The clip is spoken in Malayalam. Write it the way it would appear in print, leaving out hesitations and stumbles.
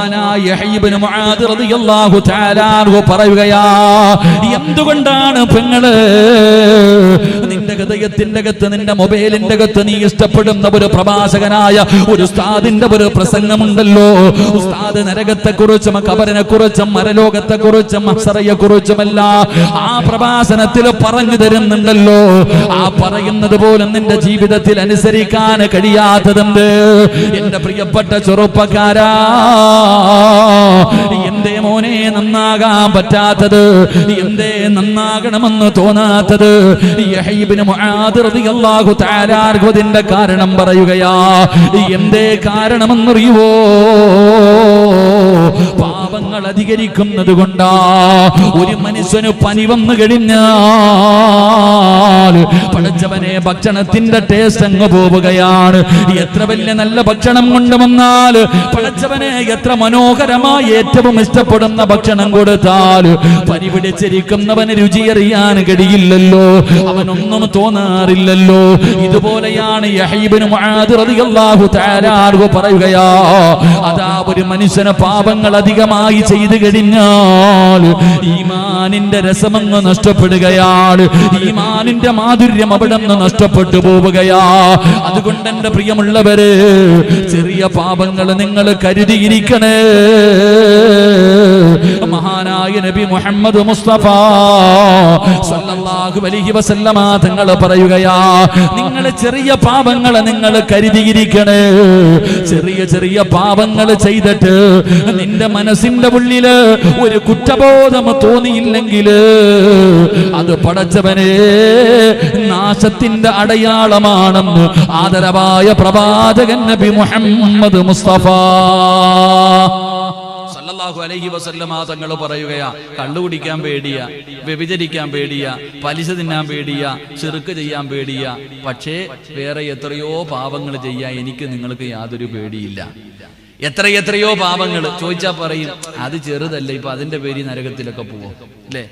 മഹാനായ യഹ്യ ഇബ്നു മുആദ് റളിയല്ലാഹു തആല അൻഹു പറയുകയാ, എന്തുകൊണ്ടാണ് പെങ്ങള് നിന്റെ ഹൃദയത്തിന്റെ അകത്ത്, നിന്റെ മൊബൈലിന്റെ അകത്ത് നീ ഇഷ്ടപ്പെടുന്ന ഒരു പ്രഭാഷകനായ ഒരു ഉസ്താദിന്റെ ഒരു പ്രസംഗമുണ്ടല്ലോ, ഉസ്താദ് നരകത്തെ കുറിച്ചും ഖബറിനെ കുറിച്ചും മരലോകത്തെ കുറിച്ചും മഹ്ശറയെ കുറിച്ചുമല്ല ആ പ്രഭാഷണത്തിൽ പറഞ്ഞു തരുന്നുണ്ടല്ലോ, ആ പറയുന്നത് പോലും നിന്റെ ജീവിതത്തിൽ അനുസരിക്കാൻ കഴിയാത്തതുണ്ട്. എന്റെ പ്രിയപ്പെട്ട ചെറുപ്പക്കാരാ, എന്തേ മോനെ നന്നാകാൻ പറ്റാത്തത്, എന്തേ നന്നാകണമെന്ന് തോന്നാത്തത്? യഹ്യ ഇബ്നു മുആദ് റളിയല്ലാഹു തആല അൻഹുവിന്റെ കാരണം പറയുകയാ. എന്തേ കാരണമെന്നറിയുവോ? പാപങ്ങൾ അധികരിക്കുന്നത് കൊണ്ടാ. ഒരു മനുഷ്യന് പനി വന്നു കഴിഞ്ഞാൽ പടച്ചവനെ ഭക്ഷണത്തിന്റെ ടേസ്റ്റ് അങ്ങ് പോവുകയാണ്. എത്ര വലിയ നല്ല ഭക്ഷണം കൊണ്ടുവന്നാൽ, പടച്ചവനെ എത്ര മനോഹരമായി ഏറ്റവും ഇഷ്ടപ്പെടുന്ന ഭക്ഷണം കൊടുത്താൽ പനി പിടിച്ചിരിക്കുന്നവന് രുചിയറിയാൻ കഴിയില്ലല്ലോ, അവനൊന്നും തോന്നാറില്ലല്ലോ. ഇതുപോലെയാണ് യഹ്യ ഇബ്നു മുആദ് റളിയല്ലാഹു തആല അൻഹു പറയുകയാ, അതാ ഒരു മനുഷ്യന് പാപങ്ങൾ അധികമായി ചെയ്തു കഴിഞ്ഞാൽ ഈമാനിന്റെ രസമങ്ങ് നഷ്ടപ്പെടുകയാണ്, ഈമാനിന്റെ മാധുര്യം അവിടെ നിന്ന് നഷ്ടപ്പെട്ടു പോവുകയാ. അതുകൊണ്ട് എന്റെ പ്രിയമുള്ളവര്, ചെറിയ പാപങ്ങൾ നിങ്ങൾ കരുതിയിരിക്കണേ. മഹാനായ നബി മുഹമ്മദ് മുസ്തഫ സല്ലല്ലാഹു അലൈഹി വസല്ലമ തങ്ങൾ പറയുകയാ, നിങ്ങൾ ചെറിയ പാപങ്ങൾ നിങ്ങൾ കരുതിയിരിക്കണേ. ചെറിയ ചെറിയ പാപങ്ങൾ ചെയ്തിട്ട് നിന്റെ മനസ്സിന്റെ ഉള്ളില് ഒരു കുറ്റബോധം തോന്നിയില്ലെങ്കിൽ അത് പടച്ചവനെ നാശത്തിന്റെ അടയാളമാണെന്ന് ആദരവായ പ്രവാചകൻ നബി മുഹമ്മദ് മുസ്തഫ സല്ലല്ലാഹു അലൈഹി വസല്ലമ തങ്ങൾ പറയുകയാ, കള്ളു കുടിക്കാൻ പേടിയാ, വ്യഭിചരിക്കാൻ പേടിയാ, പലിശ തിന്നാൻ പേടിയാ, ശിർക്ക് ചെയ്യാൻ പേടിയാ, പക്ഷേ വേറെ എത്രയോ പാപങ്ങൾ ചെയ്യാൻ എനിക്ക് നിങ്ങൾക്ക് യാതൊരു പേടിയില്ല. എത്രയോ പാപങ്ങൾ ചോദിച്ചാൽ പറയും അത് ചെറുതല്ല, ഇപ്പൊ അതിന്റെ പേര് നരകത്തിലൊക്കെ പോവും അല്ലേ?